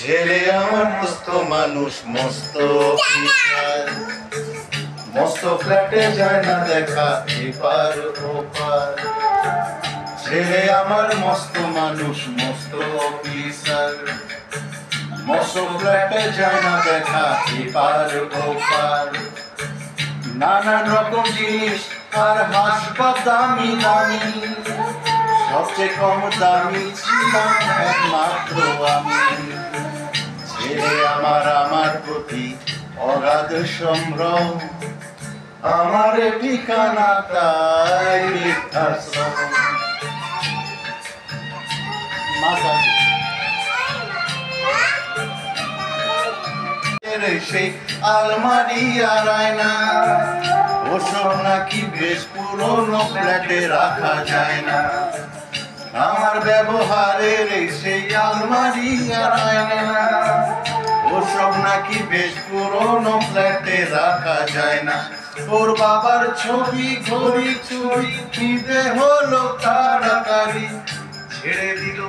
ছেলে আমার মস্ত মানুষ, মস্ত অফিসার, মস্ত ফ্ল্যাটে যায় না দেখা এপার ওপার। ছেলে আমার মস্ত মানুষ, মস্ত অফিসার, মস্ত ফ্ল্যাটে যায় না দেখা এপার ওপার। নানান রকম জিনিস আর হাসপাত দামি দামি, সবচেয়ে কম দামি ছিলাম একমাত্র আমি। ছেলে আমার প্রতি অগাধ সম্ভ্রম, আমার ঠিকানা তাই বৃদ্ধাশ্রম। সেই আলমারি আর আয়না, ওসব নাকি বেশ পুরনো ফ্ল্যাটে রাখা যায় না। আমার ব্যবহারের সেই আলমারি আর আয়না, ওসব নাকি বেশ পুরনো ফ্ল্যাটে রাখা যায় না। ওর বাবার ছবি ঘড়ি চুরি নিতে হলো তাড়াতাড়ি, ছেড়ে দিল